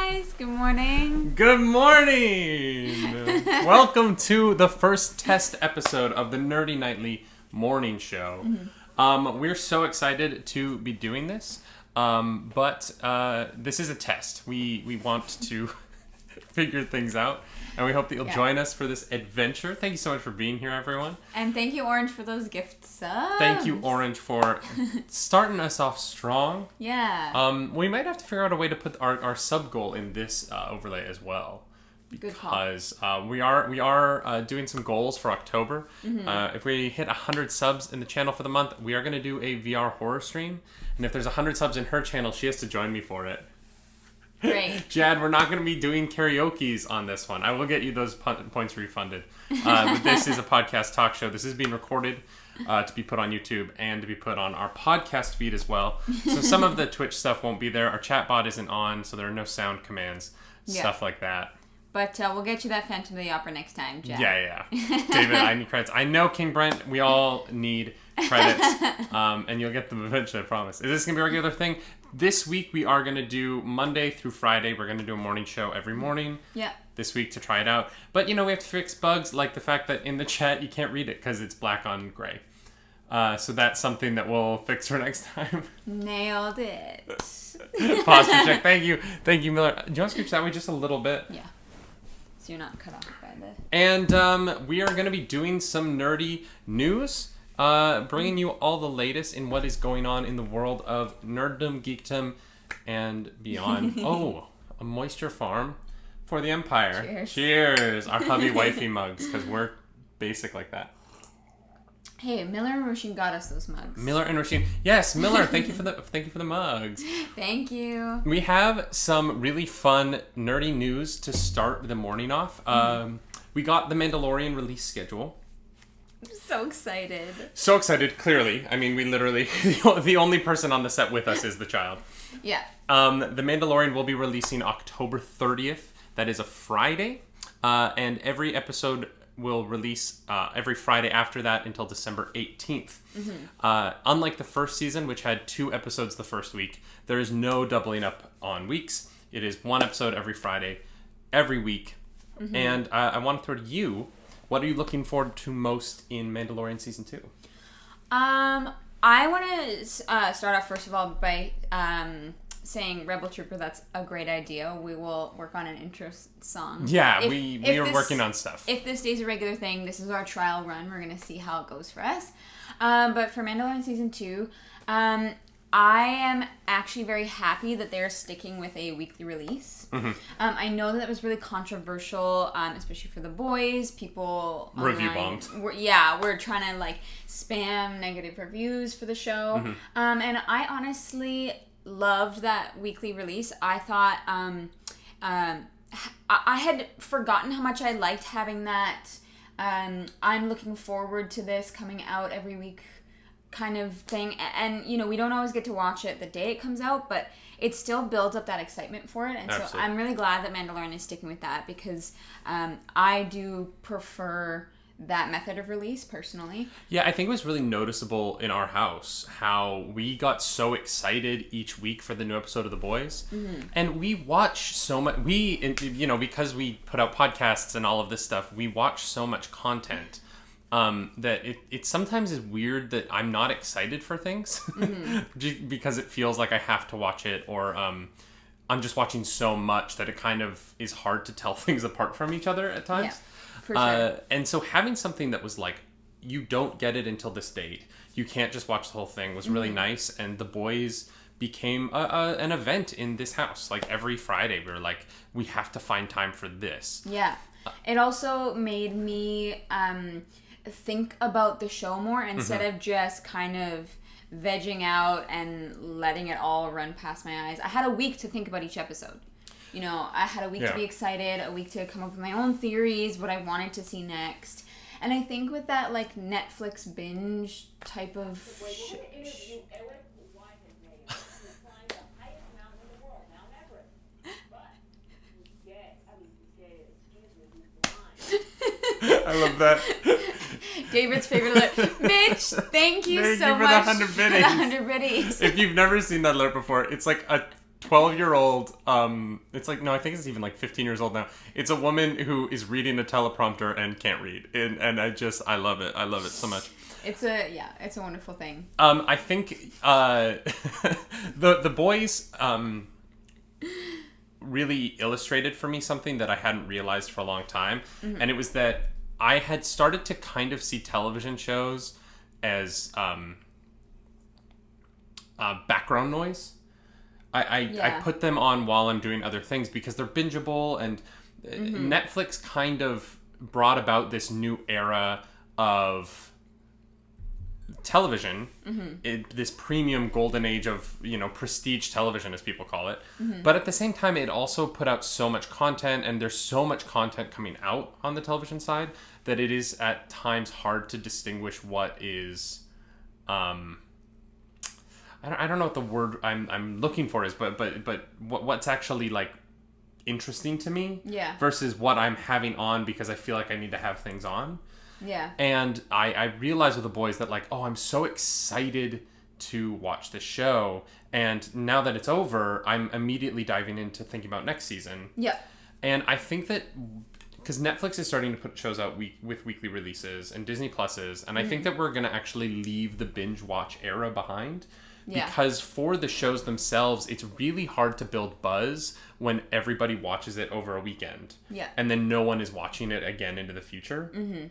guys. Good morning. Good morning. Welcome to the first test episode of the Nerdy Nightly Morning Show. Mm-hmm. We're so excited to be doing this, but this is a test. We want to figure things out, and we hope that you'll join us for this adventure. Thank you so much for being here, everyone. And thank you, Orange, for those gift subs. Thank you, Orange, for starting us off strong. Yeah. We might have to figure out a way to put our sub goal in this overlay as well, because we are doing some goals for October. Mm-hmm. If we hit 100 subs in the channel for the month, we are going to do a VR horror stream, and if there's 100 subs in her channel, she has to join me for it. Great. Jad, we're not going to be doing karaoke's on this one. I will get you those points refunded. But this is a podcast talk show. This is being recorded to be put on YouTube and to be put on our podcast feed as well. So some of the Twitch stuff won't be there. Our chat bot isn't on, so there are no sound commands, stuff like that. But we'll get you that Phantom of the Opera next time, Jad. Yeah. David, I need credits. I know, King Brent, we all need credits, and you'll get them eventually, I promise. Is this going to be a regular thing? This week we are going to do Monday through Friday. We're going to do a morning show every morning. Yeah. This week to try it out. But, we have to fix bugs like the fact that in the chat you can't read it because it's black on gray. So that's something that we'll fix for next time. Nailed it. Posture check. Thank you, Miller. Do you want to scooch that way just a little bit? Yeah. So you're not cut off by the... And we are going to be doing some nerdy news. Bringing you all the latest in what is going on in the world of nerddom, geekdom, and beyond. Oh, a moisture farm for the Empire. Cheers. Our hubby wifey mugs, because we're basic like that. Hey, Miller and Roisin got us those mugs. Miller and Roisin. Yes, Miller, thank you for the mugs. Thank you. We have some really fun nerdy news to start the morning off. We got the Mandalorian release schedule. I'm so excited. So excited, clearly. I mean, we literally... the only person on the set with us is the child. Yeah. The Mandalorian will be releasing October 30th. That is a Friday. And every episode will release every Friday after that until December 18th. Mm-hmm. Unlike the first season, which had 2 episodes the first week, there is no doubling up on weeks. It is 1 episode every Friday, every week. Mm-hmm. And I want to throw to you... What are you looking forward to most in Mandalorian Season 2? I want to start off, first of all, by saying Rebel Trooper, that's a great idea. We will work on an intro song. Yeah, we are working on stuff. If this stays a regular thing, this is our trial run. We're going to see how it goes for us. But for Mandalorian Season 2... I am actually very happy that they're sticking with a weekly release. Mm-hmm. I know that was really controversial, especially for the boys. People review bombed. We're trying to spam negative reviews for the show. Mm-hmm. And I honestly loved that weekly release. I thought I had forgotten how much I liked having that. I'm looking forward to this coming out every week kind of thing, and we don't always get to watch it the day it comes out, but it still builds up that excitement for it, and Absolutely. So I'm really glad that Mandalorian is sticking with that, because I do prefer that method of release personally. Yeah, I think it was really noticeable in our house how we got so excited each week for the new episode of The Boys. Mm-hmm. And we watch so much, because we put out podcasts and all of this stuff, we watch so much content. That it sometimes is weird that I'm not excited for things mm-hmm. because it feels like I have to watch it, or I'm just watching so much that it kind of is hard to tell things apart from each other at times. Yeah, for sure. And so having something that was like, you don't get it until this date, you can't just watch the whole thing, was really mm-hmm. nice. And The Boys became an event in this house. Like every Friday we were like, we have to find time for this. Yeah. It also made me... think about the show more instead mm-hmm. of just kind of vegging out and letting it all run past my eyes. I had a week to think about each episode. I had a week to be excited, a week to come up with my own theories, what I wanted to see next. And I think with that Netflix binge type of I love that. David's favorite alert. Mitch, thank you so much for the 100 biddies. For the 100 biddies. If you've never seen that alert before, it's like a 12-year-old, it's like, no, I think it's even like 15 years old now. It's a woman who is reading a teleprompter and can't read. And I love it. I love it so much. It's a wonderful thing. I think, the boys, really illustrated for me something that I hadn't realized for a long time. Mm-hmm. And it was that I had started to kind of see television shows as, background noise. I put them on while I'm doing other things because they're bingeable, and Netflix kind of brought about this new era of television, this premium golden age of, prestige television, as people call it. But at the same time, it also put out so much content, and there's so much content coming out on the television side that it is at times hard to distinguish what is, I don't know what the word I'm looking for is, but what's actually like interesting to me, versus what I'm having on because I feel like I need to have things on. Yeah. And I realized with the boys that like, oh, I'm so excited to watch this show, and now that it's over, I'm immediately diving into thinking about next season. Yeah. And I think that because Netflix is starting to put shows out with weekly releases, and Disney Plus is, and I think that we're going to actually leave the binge watch era behind. Yeah. Because for the shows themselves, it's really hard to build buzz when everybody watches it over a weekend. Yeah. And then no one is watching it again into the future. Mm-hmm.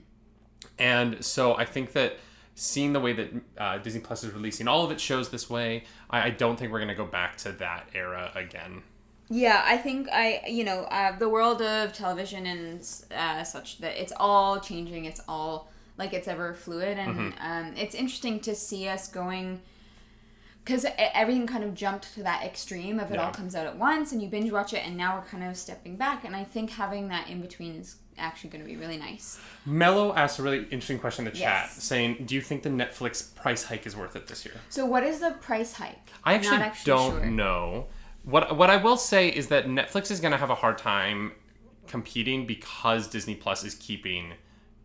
And so I think that seeing the way that Disney Plus is releasing all of its shows this way, I don't think we're going to go back to that era again. Yeah, I think the world of television and such, that it's all changing. It's all like it's ever fluid. And it's interesting to see us going... Because everything kind of jumped to that extreme of it all comes out at once and you binge watch it, and now we're kind of stepping back. And I think having that in between is actually going to be really nice. Mello asked a really interesting question in the chat, saying, do you think the Netflix price hike is worth it this year? So what is the price hike? I actually don't know. What I will say is that Netflix is going to have a hard time competing because Disney Plus is keeping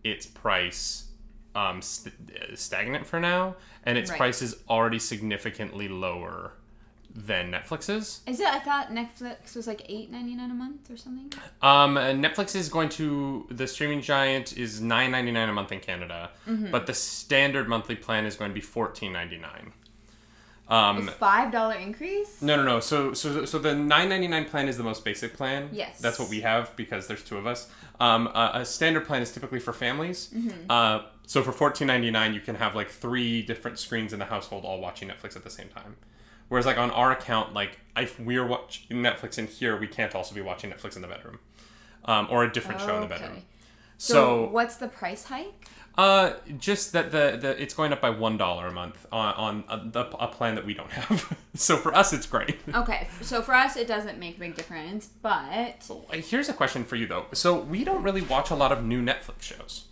its price stagnant for now, and its price is already significantly lower than Netflix's. Is it? I thought Netflix was like $8.99 a month or something. Netflix is going to, the streaming giant is $9.99 a month in Canada, but the standard monthly plan is going to be $14.99. $5 increase? No. So the $9.99 plan is the most basic plan. Yes. That's what we have because there's two of us. A standard plan is typically for families. So for $14.99, you can have like 3 different screens in the household all watching Netflix at the same time. Whereas like on our account, like if we're watching Netflix in here, we can't also be watching Netflix in the bedroom, or a different show in the bedroom. So what's the price hike? Just that the it's going up by $1 a month on a plan that we don't have. So for us, it's great. Okay, so for us, it doesn't make a big difference, but... Here's a question for you, though. So we don't really watch a lot of new Netflix shows.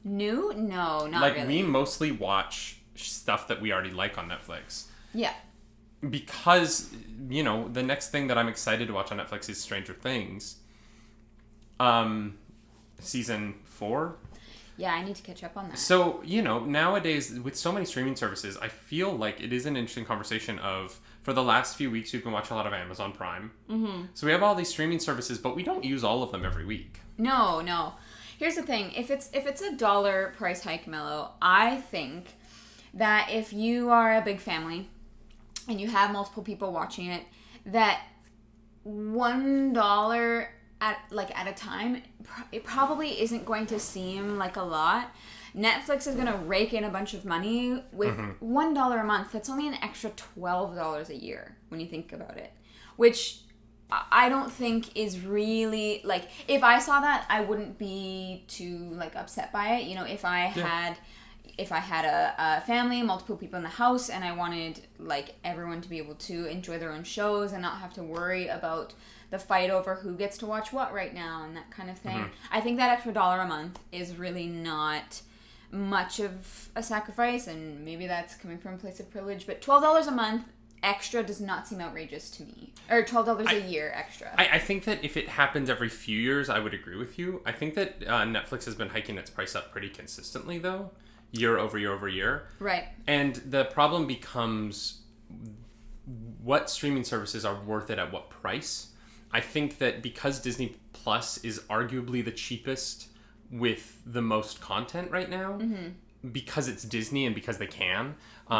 New? No, not really. Like, we mostly watch stuff that we already like on Netflix. Yeah. Because, the next thing that I'm excited to watch on Netflix is Stranger Things. Season 4. Yeah, I need to catch up on that. So, nowadays, with so many streaming services, I feel like it is an interesting conversation of, for the last few weeks, we've been watching a lot of Amazon Prime. Mm-hmm. So we have all these streaming services, but we don't use all of them every week. No. Here's the thing. If it's $1 price hike, Mello, I think that if you are a big family and you have multiple people watching it, that $1 at a time, it probably isn't going to seem like a lot. Netflix is going to rake in a bunch of money with $1 a month. That's only an extra $12 a year when you think about it, which I don't think is really, like, if I saw that, I wouldn't be too, like, upset by it. If I had a family, multiple people in the house, and I wanted, like, everyone to be able to enjoy their own shows and not have to worry about the fight over who gets to watch what right now and that kind of thing. I think that extra $1 a month is really not much of a sacrifice, and maybe that's coming from a place of privilege, but $12 a month extra does not seem outrageous to me. Or $12 a year extra. I think that if it happens every few years, I would agree with you. I think that Netflix has been hiking its price up pretty consistently, though, year over year over year. Right. And the problem becomes what streaming services are worth it at what price. I think that because Disney Plus is arguably the cheapest with the most content right now, because it's Disney and because they can,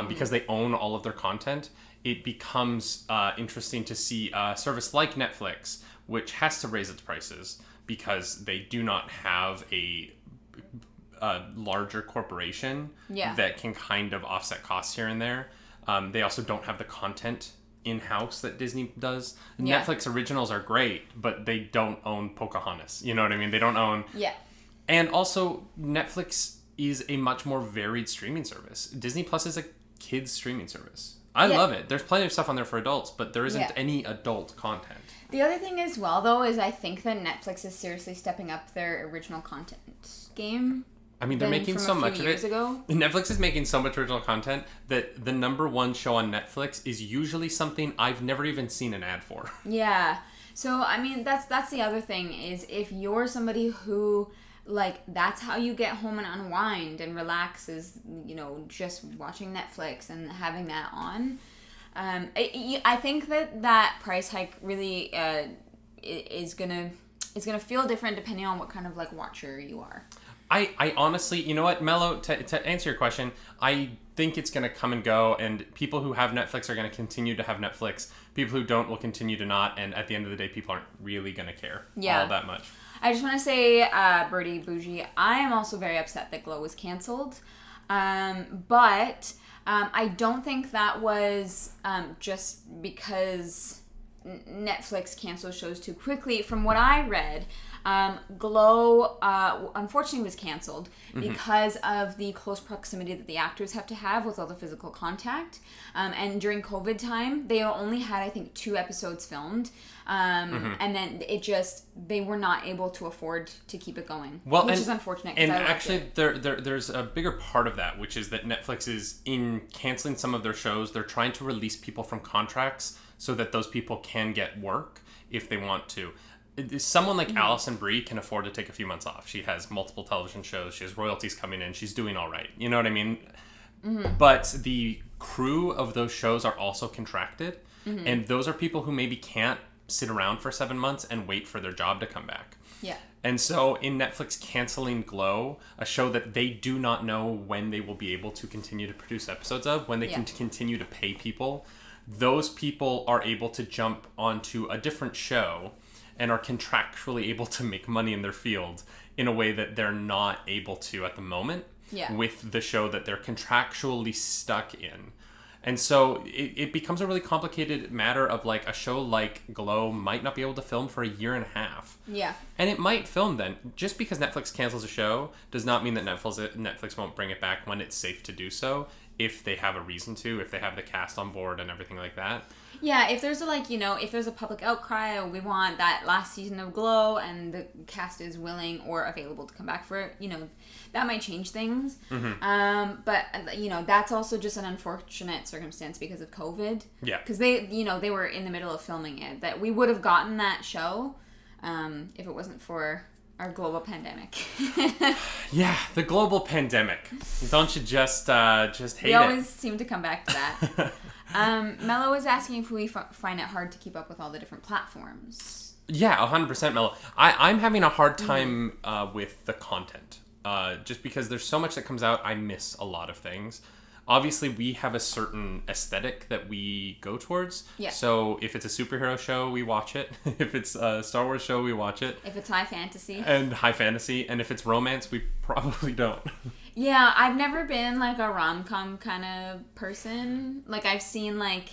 because they own all of their content, it becomes interesting to see a service like Netflix, which has to raise its prices because they do not have a larger corporation that can kind of offset costs here and there. They also don't have the content in-house that Disney does. Netflix originals are great, but they don't own Pocahontas. You know what I mean? They don't own... Yeah. And also, Netflix is a much more varied streaming service. Disney Plus is a kids streaming service. I love it. There's plenty of stuff on there for adults, but there isn't any adult content. The other thing as well, though, is I think that Netflix is seriously stepping up their original content game. I mean, they're making so much of it. Netflix is making so much original content that the number one show on Netflix is usually something I've never even seen an ad for. Yeah. So, I mean, that's the other thing is if you're somebody who, like, that's how you get home and unwind and relax is, you know, just watching Netflix and having that on. I think that price hike really is gonna feel different depending on what kind of, like, watcher you are. I honestly, you know what, Mello, to answer your question, I think it's going to come and go, and people who have Netflix are going to continue to have Netflix. People who don't will continue to not, and at the end of the day, people aren't really going to care all that much. I just want to say, Birdie Bougie, I am also very upset that Glow was canceled, but I don't think that was just because Netflix cancels shows too quickly. From what I read, Glow unfortunately was canceled because of the close proximity that the actors have to have with all the physical contact. And during COVID time, they only had, I think, 2 episodes filmed. And then they were not able to afford to keep it going, which is unfortunate. And actually, there's a bigger part of that, which is that Netflix is, in canceling some of their shows, they're trying to release people from contracts so that those people can get work if they want to. Someone like Alison Brie can afford to take a few months off. She has multiple television shows. She has royalties coming in. She's doing all right. You know what I mean? But the crew of those shows are also contracted. And those are people who maybe can't sit around for 7 months and wait for their job to come back. Yeah. And so in Netflix canceling Glow, a show that they do not know when they will be able to continue to produce episodes of, when they can continue to pay people, those people are able to jump onto a different show and are contractually able to make money in their field in a way that they're not able to at the moment with the show that they're contractually stuck in. And so it becomes a really complicated matter of, like, a show like Glow might not be able to film for 1.5 years. Yeah. And it might film then. Just because Netflix cancels a show does not mean that Netflix won't bring it back when it's safe to do so, if they have a reason to, if they have the cast on board and everything like that. Yeah, if there's if there's a public outcry, we want that last season of Glow and the cast is willing or available to come back for it, that might change things. But, that's also just an unfortunate circumstance because of COVID. Yeah. Because they were in the middle of filming it. That we would have gotten that show if it wasn't for our global pandemic. Yeah, the global pandemic. Don't you just hate it? We always seem to come back to that. Mello was asking if we find it hard to keep up with all the different platforms. Yeah, 100% Mello. I'm having a hard time with the content. Just because there's so much that comes out, I miss a lot of things. Obviously, we have a certain aesthetic that we go towards. Yeah. So if it's a superhero show, we watch it. If it's a Star Wars show, we watch it. If it's high fantasy. And if it's romance, we probably don't. Yeah, I've never been, like, a rom-com kind of person. Like, I've seen, like,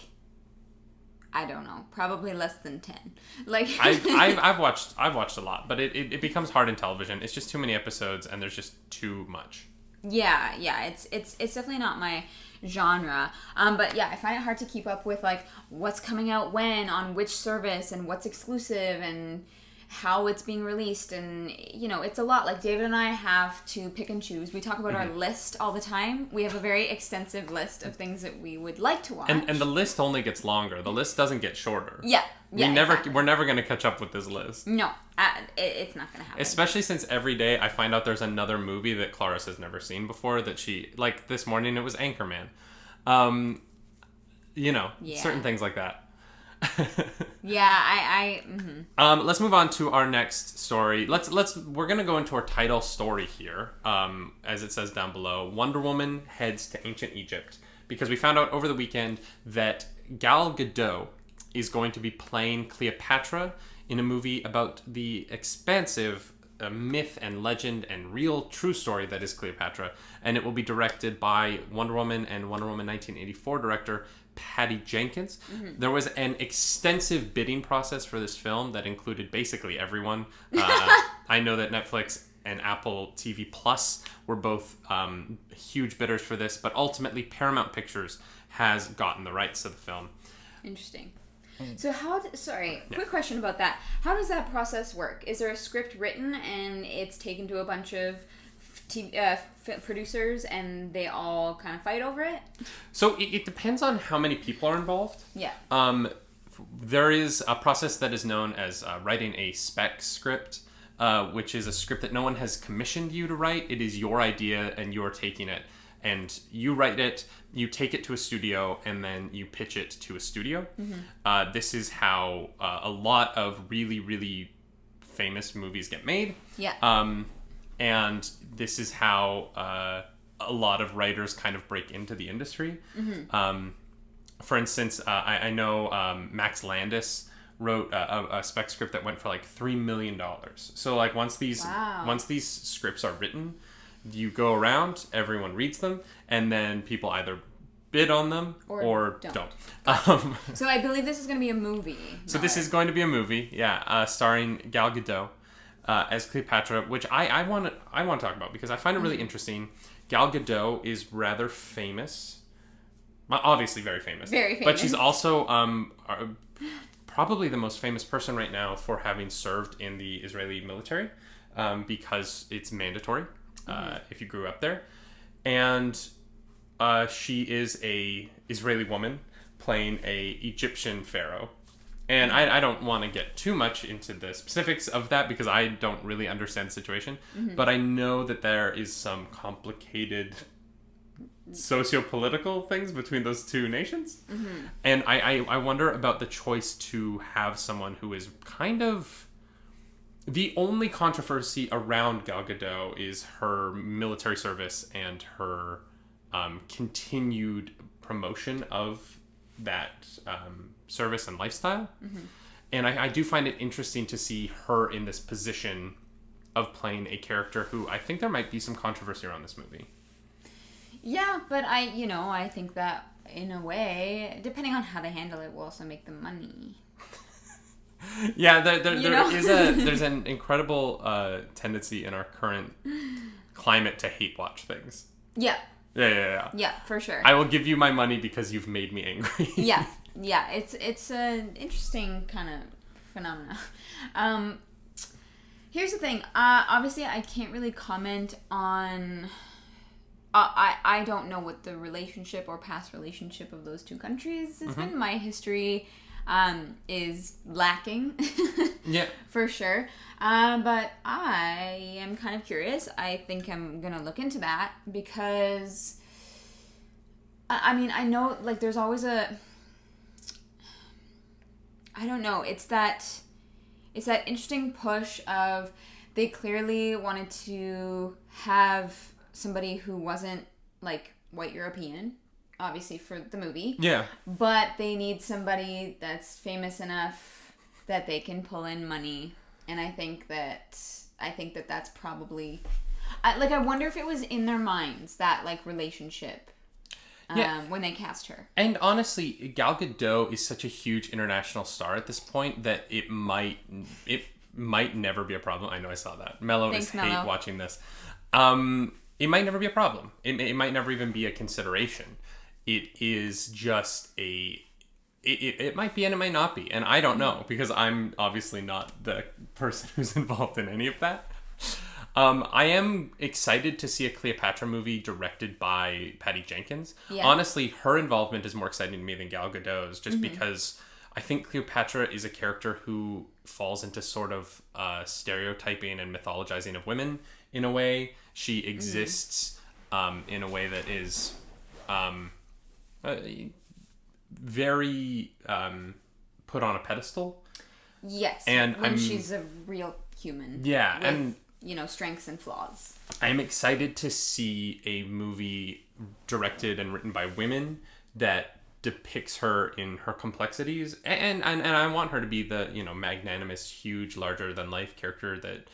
I don't know, probably less than 10. Like I've watched a lot, but it becomes hard in television. It's just too many episodes, and there's just too much. Yeah, it's definitely not my genre. But yeah, I find it hard to keep up with, like, what's coming out when, on which service, and what's exclusive, and how it's being released, and it's a lot. Like, David and I have to pick and choose. We talk about our list all the time. We have a very extensive list of things that we would like to watch, and the list only gets longer. The list doesn't get shorter. We're never going to catch up with this list. No, it's not going to happen. Especially since every day I find out there's another movie that Clarice has never seen before that she, like, this morning it was Anchorman. certain things like that. Yeah, Let's move on to our next story. We're gonna go into our title story here. As it says down below, Wonder Woman heads to ancient Egypt, because we found out over the weekend that Gal Gadot is going to be playing Cleopatra in a movie about the expansive myth and legend and real true story that is Cleopatra, and it will be directed by Wonder Woman and Wonder Woman 1984 director Patty Jenkins. There was an extensive bidding process for this film that included basically everyone. I know that Netflix and Apple TV Plus were both huge bidders for this, but ultimately Paramount Pictures has gotten the rights to the film. Interesting. So quick question about that. How does that process work? Is there a script written and it's taken to a bunch of producers and they all kind of fight over it? So it depends on how many people are involved. Yeah. There is a process that is known as writing a spec script, which is a script that no one has commissioned you to write. It is your idea and you're taking it. And you write it, you take it to a studio, and then you pitch it to a studio. This is how a lot of really, really famous movies get made. Yeah. And this is how a lot of writers kind of break into the industry. For instance, I know Max Landis wrote a spec script that went for like $3 million. So like once these scripts are written, you go around, everyone reads them, and then people either bid on them or don't. So I believe this is going to be a movie. So this is going to be a movie, starring Gal Gadot as Cleopatra, which I want to talk about because I find it really interesting. Gal Gadot is rather famous, obviously very famous. Very famous. But she's also probably the most famous person right now for having served in the Israeli military, because it's mandatory. If you grew up there, and she is a Israeli woman playing a Egyptian pharaoh, and I don't want to get too much into the specifics of that because I don't really understand the situation, but I know that there is some complicated socio-political things between those two nations, and I wonder about the choice to have someone who is kind of. The only controversy around Gal Gadot is her military service and her continued promotion of that service and lifestyle. And I do find it interesting to see her in this position of playing a character who I think there might be some controversy around this movie. Yeah, but I think that in a way, depending on how they handle it, will also make them money. Yeah, there's an incredible tendency in our current climate to hate watch things. Yeah. Yeah. Yeah, for sure. I will give you my money because you've made me angry. Yeah. It's an interesting kind of phenomena. Here's the thing. Obviously, I can't really comment on. I don't know what the relationship or past relationship of those two countries has been. My history. Is lacking. Yeah. For sure. But I am kind of curious. I think I'm going to look into that because, I know, like, there's always I don't know. It's that interesting push of they clearly wanted to have somebody who wasn't, like, white European. Obviously for the movie. Yeah. But they need somebody that's famous enough that they can pull in money. And I think that that's probably I wonder if it was in their minds, that like relationship when they cast her. And honestly, Gal Gadot is such a huge international star at this point that it might never be a problem. I know I saw that. Mello is hate watching this. It might never be a problem. It might never even be a consideration. It is just it might be and it might not be. And I don't know because I'm obviously not the person who's involved in any of that. I am excited to see a Cleopatra movie directed by Patty Jenkins. Yeah. Honestly, her involvement is more exciting to me than Gal Gadot's just because I think Cleopatra is a character who falls into sort of stereotyping and mythologizing of women in a way. She exists in a way that is... very put on a pedestal. Yes, and when she's a real human. Yeah, with, and strengths and flaws. I'm excited to see a movie directed and written by women that depicts her in her complexities, and I want her to be the magnanimous, huge, larger than life character that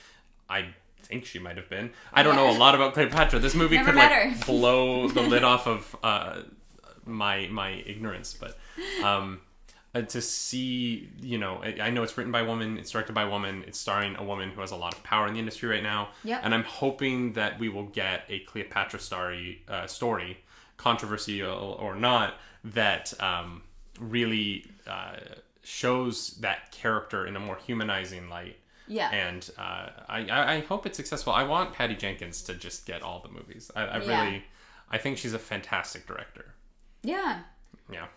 I think she might have been. I don't know a lot about Cleopatra. This movie could blow the lid off of my ignorance, but to see, I know it's written by a woman, it's directed by a woman, it's starring a woman who has a lot of power in the industry right now. Yep. And I'm hoping that we will get a Cleopatra story, controversial or not, that really shows that character in a more humanizing light. Yeah. And I hope it's successful. I want Patty Jenkins to just get all the movies. I think she's a fantastic director. Yeah. Yeah.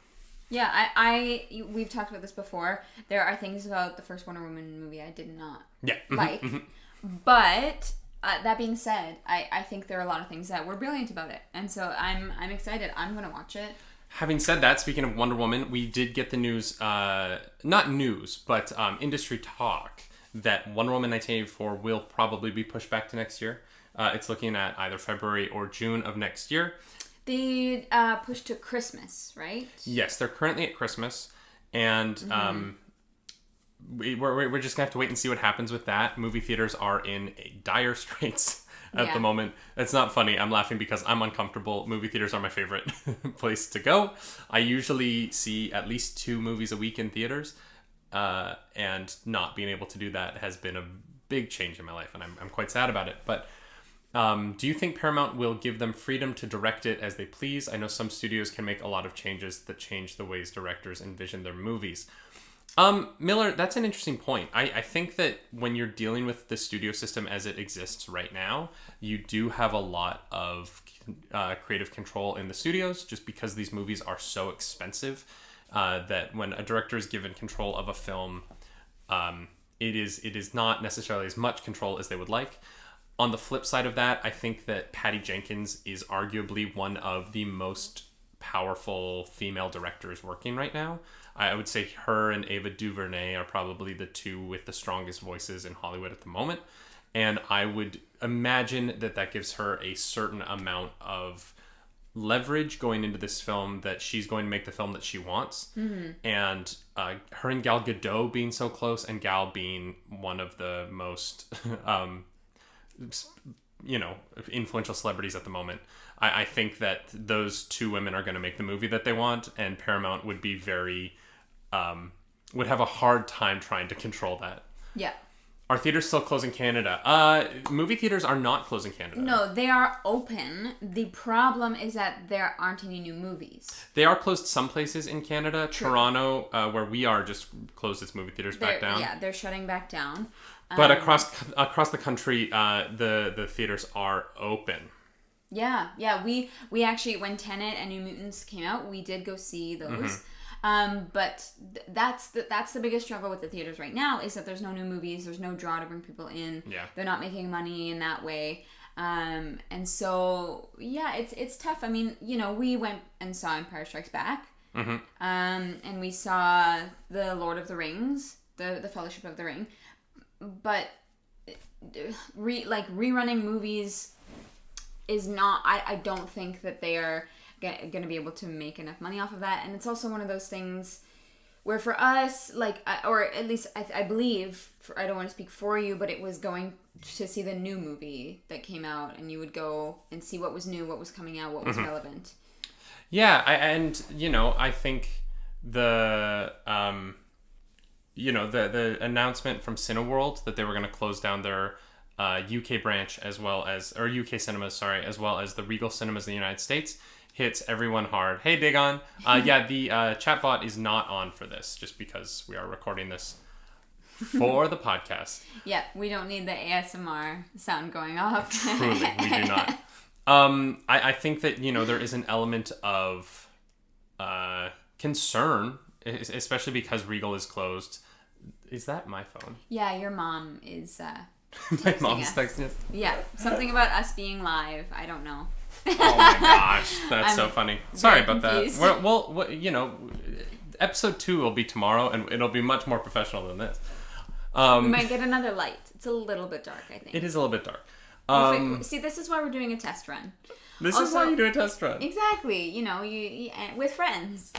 Yeah, we've talked about this before. There are things about the first Wonder Woman movie I did not like. But that being said, I think there are a lot of things that were brilliant about it. And so I'm excited. I'm going to watch it. Having said that, speaking of Wonder Woman, we did get the news, not news, but industry talk, that Wonder Woman 1984 will probably be pushed back to next year. It's looking at either February or June of next year. They pushed to Christmas, right? Yes, they're currently at Christmas, and we're just gonna have to wait and see what happens with that. Movie theaters are in dire straits at the moment. It's not funny. I'm laughing because I'm uncomfortable. Movie theaters are my favorite place to go. I usually see at least 2 movies a week in theaters, and not being able to do that has been a big change in my life, and I'm quite sad about it. But do you think Paramount will give them freedom to direct it as they please? I know some studios can make a lot of changes that change the ways directors envision their movies. Miller, that's an interesting point. I think that when you're dealing with the studio system as it exists right now, you do have a lot of creative control in the studios, just because these movies are so expensive that when a director is given control of a film, it is not necessarily as much control as they would like. On the flip side of that, I think that Patty Jenkins is arguably one of the most powerful female directors working right now. I would say her and Ava DuVernay are probably the 2 with the strongest voices in Hollywood at the moment. And I would imagine that gives her a certain amount of leverage going into this film, that she's going to make the film that she wants. Mm-hmm. And her and Gal Gadot being so close, and Gal being one of the most... influential celebrities at the moment. I think that those 2 women are going to make the movie that they want, and Paramount would be would have a hard time trying to control that. Yeah. Are theaters still closed in Canada? Movie theaters are not closed in Canada. No, they are open. The problem is that there aren't any new movies. They are closed some places in Canada. True. Toronto, where we are, just closed its movie theaters back down. Yeah, they're shutting back down. But across the country, the theaters are open. Yeah. We actually, when Tenet and New Mutants came out, we did go see those. Mm-hmm. But that's the biggest struggle with the theaters right now, is that there's no new movies, there's no draw to bring people in. Yeah. They're not making money in that way. And so it's tough. I mean, we went and saw Empire Strikes Back. Mm-hmm. And we saw the Lord of the Rings, the Fellowship of the Ring. But rerunning movies is not, I don't think that they are going to be able to make enough money off of that. And it's also one of those things where for us, or at least I believe, I don't want to speak for you, but it was going to see the new movie that came out, and you would go and see what was new, what was coming out, what was relevant. Yeah, I think the announcement from Cineworld that they were going to close down their UK branch, as well as cinemas, as well as the Regal cinemas in the United States, hits everyone hard. Hey, Daygon. The chatbot is not on for this, just because we are recording this for the podcast. Yeah, we don't need the ASMR sound going off. Truly, we do not. I think that, there is an element of concern, especially because Regal is closed. Is that my phone? Yeah, your mom is my mom's texting us? Yeah, something about us being live. I don't know. Oh my gosh, that's so funny. Sorry about that. Well, episode 2 will be tomorrow, and it'll be much more professional than this. We might get another light. It's a little bit dark, I think. It is a little bit dark. See, this is why we're doing a test run. This is why you do a test run. Exactly. You know, you with friends.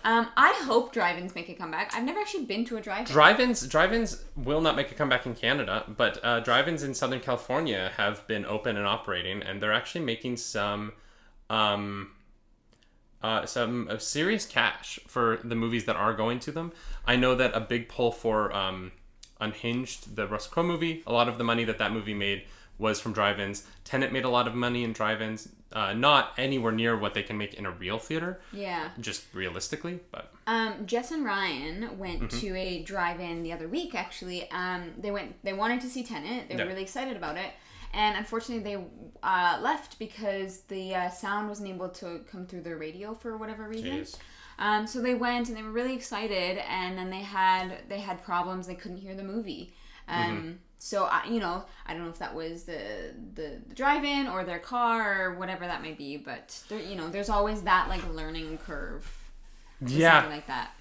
I hope drive-ins make a comeback. I've never actually been to a drive-in. Drive-ins will not make a comeback in Canada, but drive-ins in Southern California have been open and operating, and they're actually making some serious cash for the movies that are going to them. I know that a big pull for Unhinged, the Russell Crowe movie, a lot of the money that movie made was from drive-ins. Tenet made a lot of money in drive-ins. Not anywhere near what they can make in a real theater. Yeah. Just realistically, but... Jess and Ryan went to a drive-in the other week, actually. They wanted to see Tenet. They were really excited about it. And unfortunately, they left because the sound wasn't able to come through their radio for whatever reason. Jeez. So they went and they were really excited, and then they had problems. They couldn't hear the movie. So I don't know if that was the drive-in or their car or whatever that may be, but there's always that like learning curve. Something like that.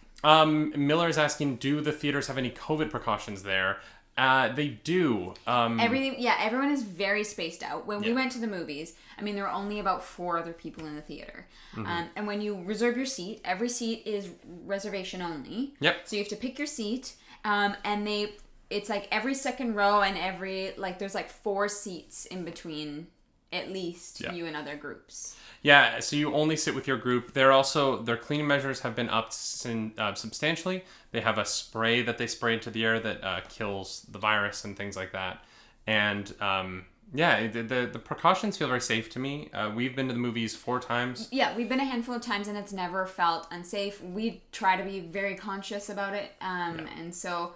Miller is asking, do the theaters have any COVID precautions there? They do. Everyone is very spaced out. When we went to the movies, I mean, there were only about 4 other people in the theater. And when you reserve your seat, every seat is reservation only. Yep. So you have to pick your seat, and it's like every second row and there's like 4 seats in between at least you and other groups. Yeah, so you only sit with your group. Their cleaning measures have been upped substantially. They have a spray that they spray into the air that kills the virus and things like that. And the precautions feel very safe to me. We've been to the movies 4 times. Yeah, we've been a handful of times and it's never felt unsafe. We try to be very conscious about it. And so...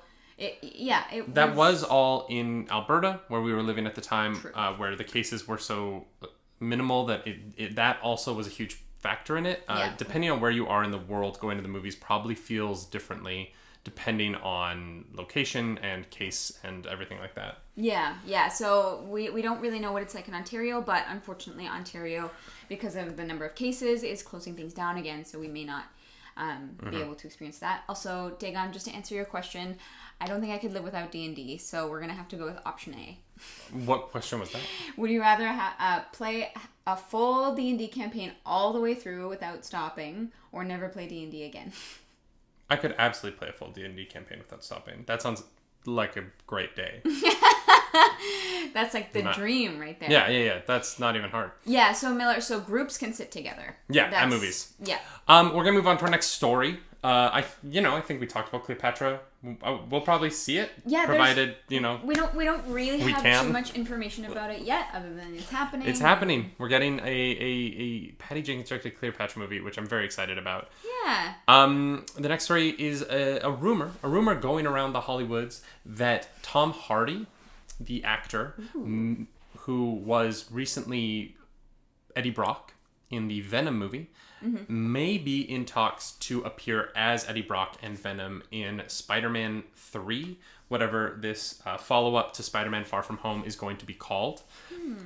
That was all in Alberta, where we were living at the time, where the cases were so minimal that that also was a huge factor in it. Depending on where you are in the world, going to the movies probably feels differently depending on location and case and everything like that. Yeah. So we don't really know what it's like in Ontario, but unfortunately Ontario, because of the number of cases, is closing things down again, so we may not be able to experience that. Also, Daygon, just to answer your question, I don't think I could live without D&D, so we're going to have to go with option A. What question was that? Would you rather play a full D&D campaign all the way through without stopping, or never play D&D again? I could absolutely play a full D&D campaign without stopping. That sounds like a great day. That's like the dream right there. Yeah. That's not even hard. Yeah, so Miller, groups can sit together. Yeah, at movies. Yeah. We're going to move on to our next story. I think we talked about Cleopatra. We'll probably see it. Yeah, provided we don't really have too much information about it yet, other than it's happening. It's happening. We're getting a Patty Jenkins directed Cleopatra movie, which I'm very excited about. Yeah. The next story is a rumor going around the Hollywoods that Tom Hardy, the actor, who was recently Eddie Brock in the Venom movie, may be in talks to appear as Eddie Brock and Venom in Spider-Man 3, whatever this follow-up to Spider-Man Far From Home is going to be called.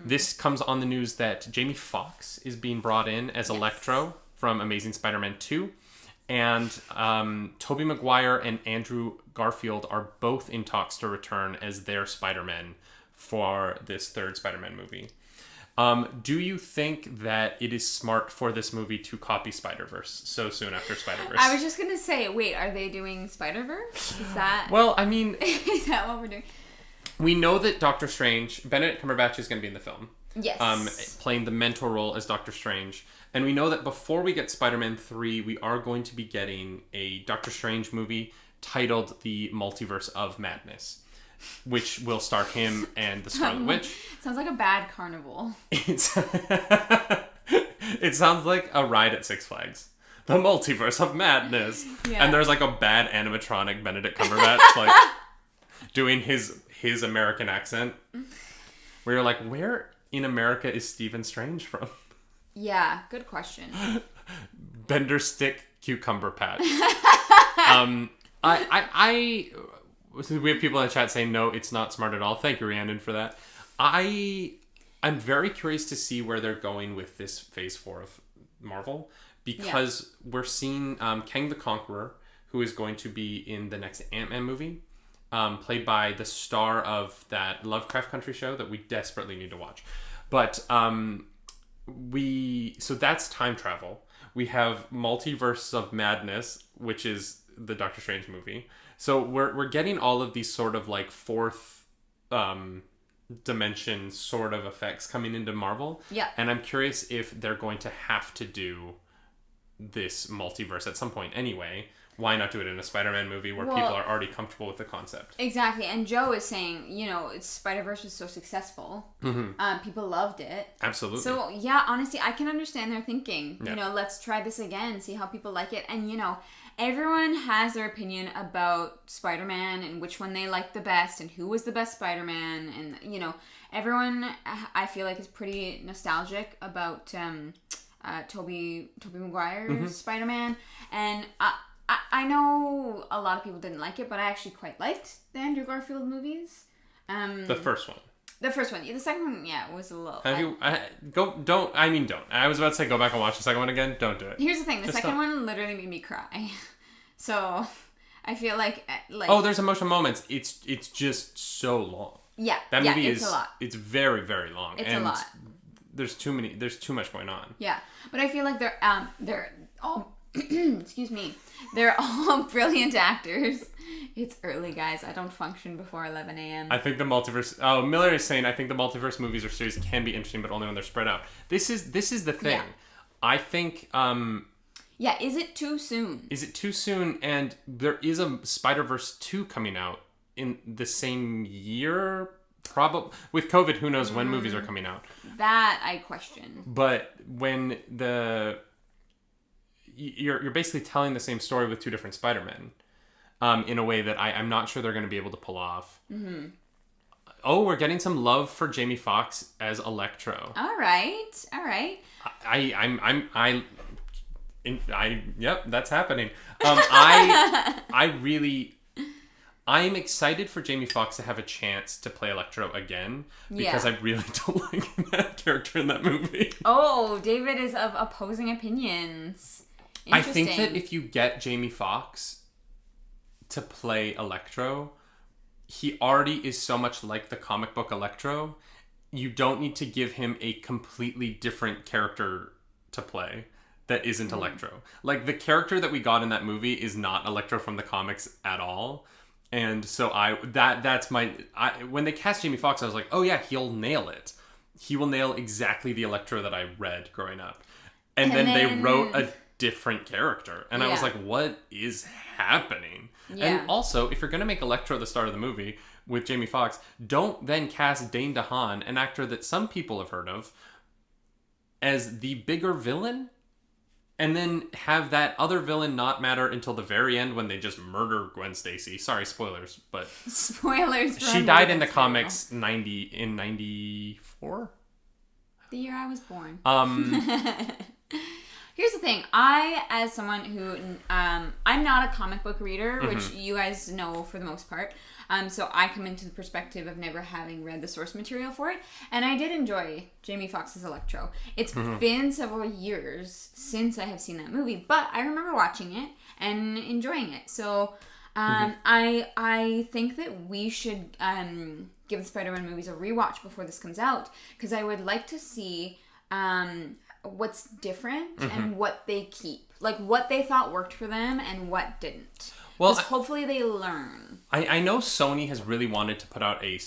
This comes on the news that Jamie Foxx is being brought in as Electro from Amazing Spider-Man 2, and Tobey Maguire and Andrew Garfield are both in talks to return as their Spider-Man for this third Spider-Man movie. Do you think that it is smart for this movie to copy Spider-Verse so soon after Spider-Verse? I was just going to say, wait, are they doing Spider-Verse? Is that... Well, I mean... is that what we're doing? We know that Doctor Strange, Benedict Cumberbatch is going to be in the film. Yes. Playing the mentor role as Doctor Strange. And we know that before we get Spider-Man 3, we are going to be getting a Doctor Strange movie titled The Multiverse of Madness, which will star him and the Scarlet Witch. Sounds like a bad carnival. It sounds like a ride at Six Flags. The Multiverse of Madness. Yeah. And there's like a bad animatronic Benedict Cumberbatch like doing his American accent. Where you're like, where in America is Stephen Strange from? Yeah, good question. Bender Stick Cucumber Patch. So we have people in the chat saying, no, it's not smart at all. Thank you, Rhiannon, for that. I'm very curious to see where they're going with this Phase 4 of Marvel, because we're seeing Kang the Conqueror, who is going to be in the next Ant-Man movie, played by the star of that Lovecraft Country show that we desperately need to watch. But so that's time travel. We have Multiverses of Madness, which is the Doctor Strange movie. So we're getting all of these sort of like fourth dimension sort of effects coming into Marvel. Yeah. And I'm curious if they're going to have to do this multiverse at some point anyway. Why not do it in a Spider-Man movie where people are already comfortable with the concept? Exactly. And Joe is saying, Spider-Verse was so successful. People loved it. Absolutely. So, yeah, honestly, I can understand their thinking. Yeah. Let's try this again, see how people like it. And, everyone has their opinion about Spider-Man and which one they like the best and who was the best Spider-Man. And, everyone, I feel like, is pretty nostalgic about Tobey Maguire's Spider-Man. And I know a lot of people didn't like it, but I actually quite liked the Andrew Garfield movies. The first one. The first one. The second one, was a little... Don't. I was about to say go back and watch the second one again. Don't do it. Here's the thing. The second one literally made me cry. So, I feel like... Oh, there's emotional moments. It's just so long. Yeah. That movie it's a lot. It's very, very long. It's a lot. There's too much going on. Yeah. But I feel like they're all... excuse me. They're all brilliant actors. It's early, guys. I don't function before 11 a.m. I think the multiverse... Oh, Miller is saying, I think the multiverse movies or series can be interesting, but only when they're spread out. This is the thing. Yeah. I think... Yeah, is it too soon? Is it too soon? And there is a Spider-Verse 2 coming out in the same year? Probably. With COVID, who knows when movies are coming out. That I question. But when you're basically telling the same story with two different Spider-Men in a way that I'm not sure they're going to be able to pull off. Mm-hmm. Oh, we're getting some love for Jamie Foxx as Electro. All right. Yep, that's happening. I'm excited for Jamie Foxx to have a chance to play Electro again because I really don't like that character in that movie. Oh, David is of opposing opinions. I think that if you get Jamie Foxx to play Electro, he already is so much like the comic book Electro. You don't need to give him a completely different character to play that isn't Electro. Like, the character that we got in that movie is not Electro from the comics at all. And so when they cast Jamie Foxx, I was like, oh yeah, he'll nail it. He will nail exactly the Electro that I read growing up. And then they wrote a different character. And I was like, what is happening? Yeah. And also, if you're going to make Electro the start of the movie with Jamie Foxx, don't then cast Dane DeHaan, an actor that some people have heard of, as the bigger villain. And then have that other villain not matter until the very end when they just murder Gwen Stacy. Sorry, spoilers, but... Spoilers. She died in the comics in 94? The year I was born. Here's the thing. I, as someone who... I'm not a comic book reader, which you guys know for the most part. So I come into the perspective of never having read the source material for it. And I did enjoy Jamie Foxx's Electro. It's been several years since I have seen that movie, but I remember watching it and enjoying it. So I think that we should give the Spider-Man movies a rewatch before this comes out, because I would like to see what's different and what they keep. Like, what they thought worked for them and what didn't. Well, hopefully they learn. I know Sony has really wanted to put out a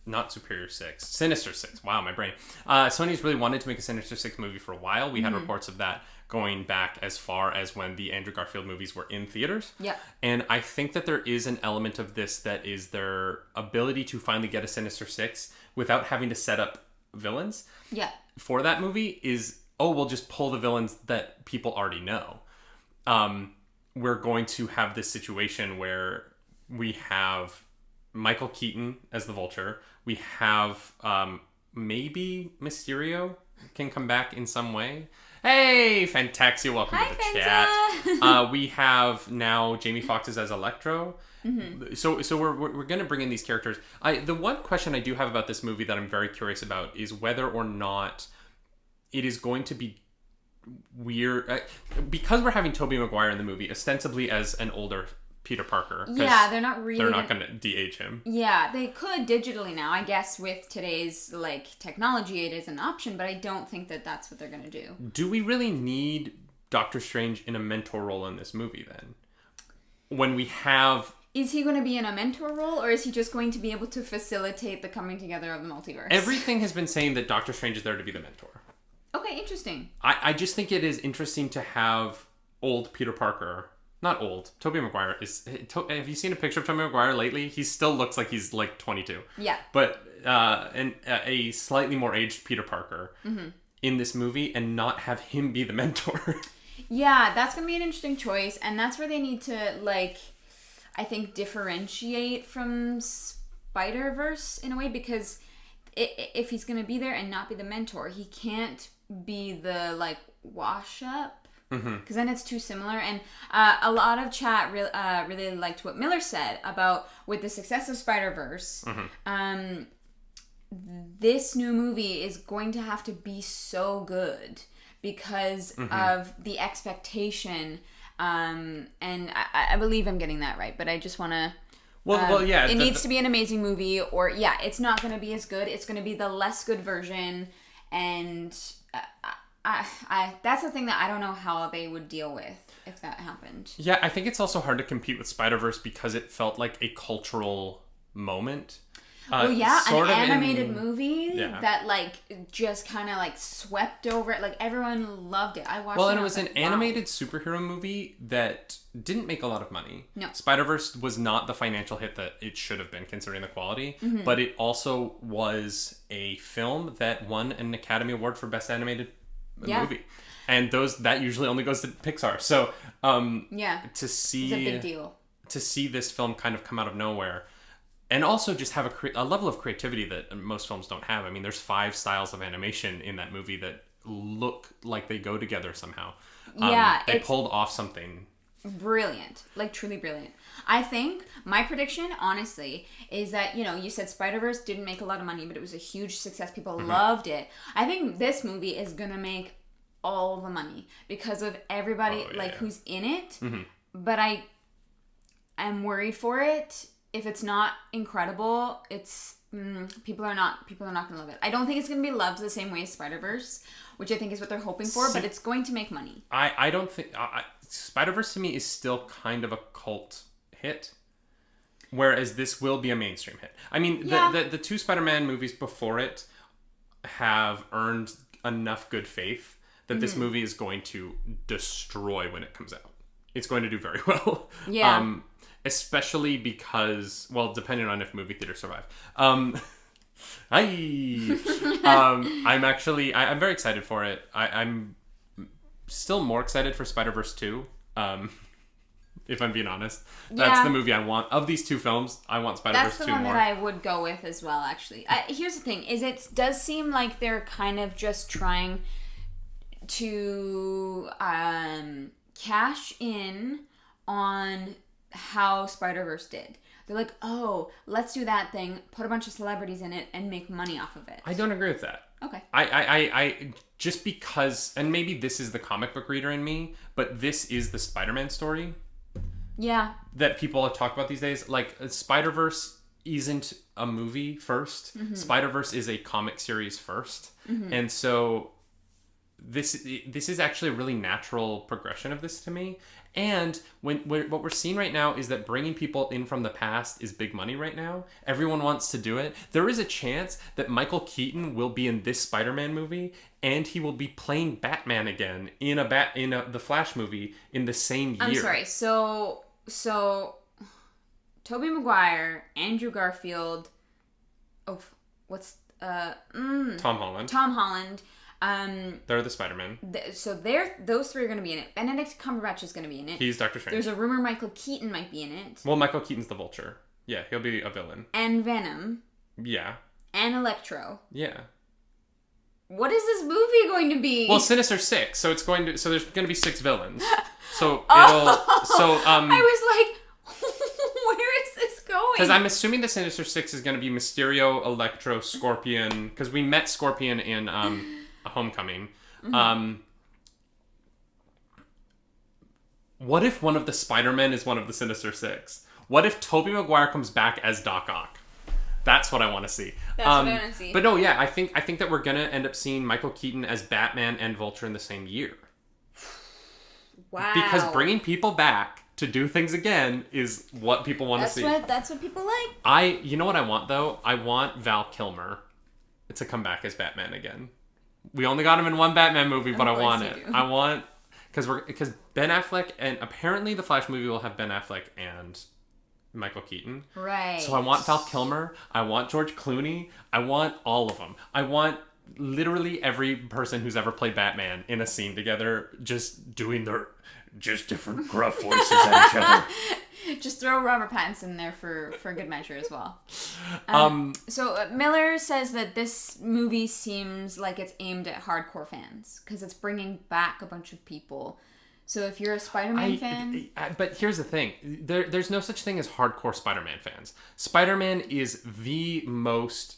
not Superior 6, Sinister 6. Wow, my brain. Sony's really wanted to make a Sinister 6 movie for a while. We had reports of that going back as far as when the Andrew Garfield movies were in theaters. Yeah. And I think that there is an element of this that is their ability to finally get a Sinister 6 without having to set up villains. Yeah. For that movie is, we'll just pull the villains that people already know. We're going to have this situation where we have Michael Keaton as the Vulture. We have maybe Mysterio can come back in some way. Hey, Fantaxia, welcome to the chat. We have now Jamie Foxx as Electro. So we're going to bring in these characters. The one question I do have about this movie that I'm very curious about is whether or not it is going to be weird because we're having Tobey Maguire in the movie ostensibly as an older Peter Parker. Yeah, they're not going to de-age him. Yeah, they could digitally now. I guess with today's like technology, it is an option, but I don't think that that's what they're going to do. Do we really need Doctor Strange in a mentor role in this movie then? When we have... Is he going to be in a mentor role, or is he just going to be able to facilitate the coming together of the multiverse? Everything has been saying that Doctor Strange is there to be the mentor. Okay, interesting. I just think it is interesting to have old Peter Parker... Not old. Tobey Maguire is... Have you seen a picture of Tobey Maguire lately? He still looks like he's like 22. Yeah. But a slightly more aged Peter Parker in this movie and not have him be the mentor. Yeah, that's going to be an interesting choice. And that's where they need to, like, I think, differentiate from Spider-Verse in a way. Because if he's going to be there and not be the mentor, he can't be the, like, wash-up. Because then it's too similar. And a lot of chat really liked what Miller said about with the success of Spider-Verse. This new movie is going to have to be so good because of the expectation. And I believe I'm getting that right, but I just want to... Well, yeah. It needs to be an amazing movie, or, yeah, it's not going to be as good. It's going to be the less good version. And... that's the thing that I don't know how they would deal with if that happened. Yeah, I think it's also hard to compete with Spider-Verse because it felt like a cultural moment. An animated movie that like just kind of like swept over it. Like everyone loved it. I watched it. Well, and it was an animated superhero movie that didn't make a lot of money. No. Spider-Verse was not the financial hit that it should have been considering the quality, but it also was a film that won an Academy Award for Best Animated movie, and that usually only goes to Pixar. So to see it's a big deal to see this film kind of come out of nowhere, and also just have a level of creativity that most films don't have. I mean, there's 5 styles of animation in that movie that look like they go together somehow. They pulled off something brilliant, like truly brilliant. I think my prediction, honestly, is that, you said Spider-Verse didn't make a lot of money, but it was a huge success. People loved it. I think this movie is going to make all the money because of everybody who's in it. But I'm worried for it. If it's not incredible, it's people are not going to love it. I don't think it's going to be loved the same way as Spider-Verse, which I think is what they're hoping for, but it's going to make money. I don't think... Spider-Verse to me is still kind of a cult hit, whereas this will be a mainstream hit. I mean, the 2 Spider-Man movies before it have earned enough good faith that this movie is going to destroy when it comes out. It's going to do very well. Yeah. Especially because, well, depending on if movie theaters survive. I'm very excited for it. I'm still more excited for Spider-Verse 2. If I'm being honest. That's the movie I want. Of these 2 films, I want Spider-Verse 2 more. That's the one that I would go with as well, actually. Here's the thing, is it does seem like they're kind of just trying to cash in on how Spider-Verse did. They're like, oh, let's do that thing, put a bunch of celebrities in it, and make money off of it. I don't agree with that. Okay. I just because, and maybe this is the comic book reader in me, but this is the Spider-Man story. Yeah. That people talk about these days. Like, Spider-Verse isn't a movie first. Spider-Verse is a comic series first. And so this is actually a really natural progression of this to me. And what we're seeing right now is that bringing people in from the past is big money right now. Everyone wants to do it. There is a chance that Michael Keaton will be in this Spider-Man movie, and he will be playing Batman again in the Flash movie in the same year. I'm sorry. So Tobey Maguire, Andrew Garfield, Tom Holland. They're the Spider-Man. Those 3 are going to be in it. Benedict Cumberbatch is going to be in it. He's Doctor Strange. There's a rumor Michael Keaton might be in it. Well, Michael Keaton's the Vulture. Yeah, he'll be a villain. And Venom. Yeah. And Electro. Yeah. What is this movie going to be? Well, Sinister Six. So there's going to be 6 villains. So I was like, where is this going? Because I'm assuming the Sinister Six is going to be Mysterio, Electro, Scorpion. Because we met Scorpion in Homecoming. What if one of the Spider-Men is one of the Sinister Six? What if Tobey Maguire comes back as Doc Ock? That's what I want to see. That's what I want to see. But no, yeah, I think that we're gonna end up seeing Michael Keaton as Batman and Vulture in the same year. Wow. Because bringing people back to do things again is what people want to see. That's what people like. You know what I want though? I want Val Kilmer to come back as Batman again. We only got him in one Batman movie, but I want it. I want because Ben Affleck, and apparently the Flash movie will have Ben Affleck and Michael Keaton. Right. So I want Val Kilmer. I want George Clooney. I want all of them. I want literally every person who's ever played Batman in a scene together, just doing their different gruff voices at each other. Just throw Robert Pattinson in there for good measure as well. So Miller says that this movie seems like it's aimed at hardcore fans because it's bringing back a bunch of people. So if you're a Spider-Man fan... But here's the thing. There's no such thing as hardcore Spider-Man fans. Spider-Man is the most,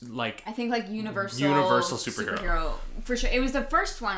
like... I think, like, universal superhero. For sure. It was the first one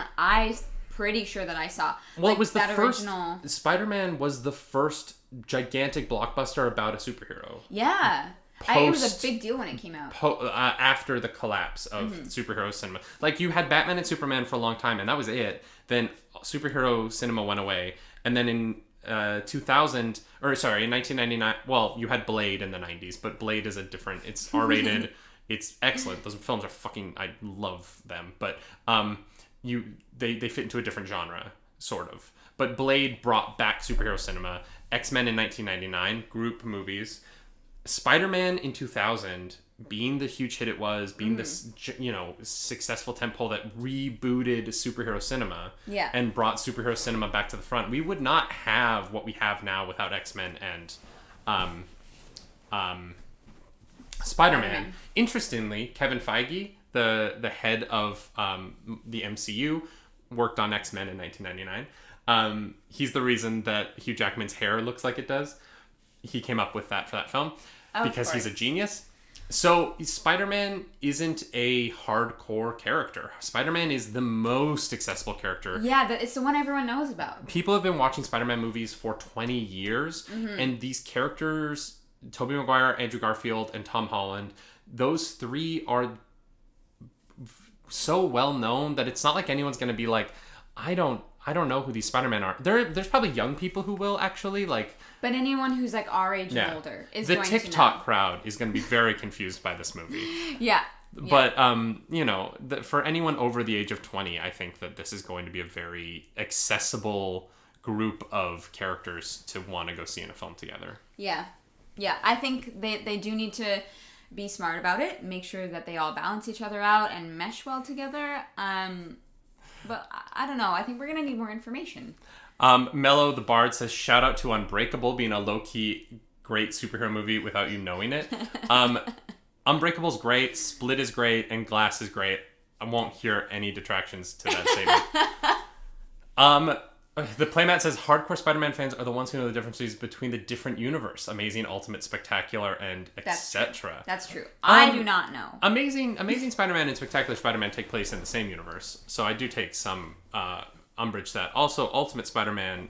pretty sure that I saw. Well, like, it was the first... original... Spider-Man was the first gigantic blockbuster about a superhero. Yeah. It was a big deal when it came out. After the collapse of superhero cinema. Like, you had Batman and Superman for a long time, and that was it. Then superhero cinema went away. And then in 1999, well, you had Blade in the 90s, but Blade is it's R-rated. It's excellent. Those films are I love them. But they fit into a different genre, sort of. But Blade brought back superhero cinema. X-Men in 1999, group movies. Spider-Man in 2000, being the huge hit it was, being this, successful tentpole that rebooted superhero cinema and brought superhero cinema back to the front. We would not have what we have now without X-Men and Spider-Man. Interestingly, Kevin Feige, the head of the MCU, worked on X-Men in 1999. He's the reason that Hugh Jackman's hair looks like it does. He came up with that for that film because he's a genius. So Spider-Man isn't a hardcore character. Spider-Man is the most accessible character. Yeah, it's the one everyone knows about. People have been watching Spider-Man movies for 20 years, and these characters, Tobey Maguire, Andrew Garfield, and Tom Holland, those three are so well known that it's not like anyone's going to be like, I don't know who these Spider-Men are. There's probably young people who will actually like. But anyone who's like our age and older is going to know. The TikTok crowd is going to be very confused by this movie. Yeah. But for anyone over the age of 20, I think that this is going to be a very accessible group of characters to want to go see in a film together. Yeah. Yeah. I think they do need to be smart about it. Make sure that they all balance each other out and mesh well together. But I don't know. I think we're going to need more information. Mello the Bard says, shout out to Unbreakable being a low-key great superhero movie without you knowing it. Unbreakable's great, Split is great, and Glass is great. I won't hear any detractions to that statement. The Playmat says, hardcore Spider-Man fans are the ones who know the differences between the different universe. Amazing, Ultimate, Spectacular, and etc. That's true. I do not know. Amazing Spider-Man and Spectacular Spider-Man take place in the same universe. So I do take some umbrage to that. Also, Ultimate Spider-Man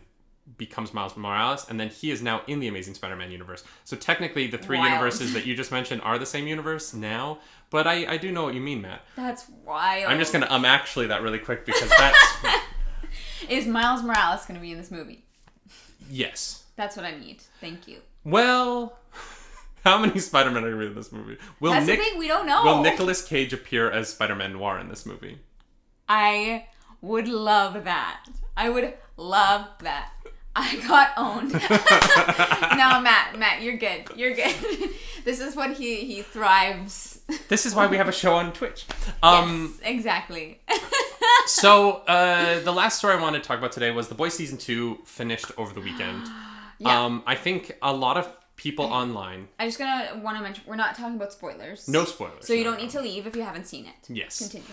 becomes Miles Morales, and then he is now in the Amazing Spider-Man universe. So technically, the three universes that you just mentioned are the same universe now. But I do know what you mean, Matt. That's wild. I'm just going to actually that really quick because that's... Is Miles Morales going to be in this movie? Yes. That's what I need. Thank you. Well, how many Spider-Men are going to be in this movie? That's the thing, we don't know. Will Nicolas Cage appear as Spider-Man Noir in this movie? I would love that. I would love that. I got owned. No, Matt, you're good. You're good. This is what he thrives. This is why we have a show on Twitch. Yes, exactly. So, the last story I wanted to talk about today was The Boys Season 2 finished over the weekend. Yeah. I think a lot of people online... I just want to mention, we're not talking about spoilers. No spoilers. So you don't need to leave if you haven't seen it. Yes. Continue.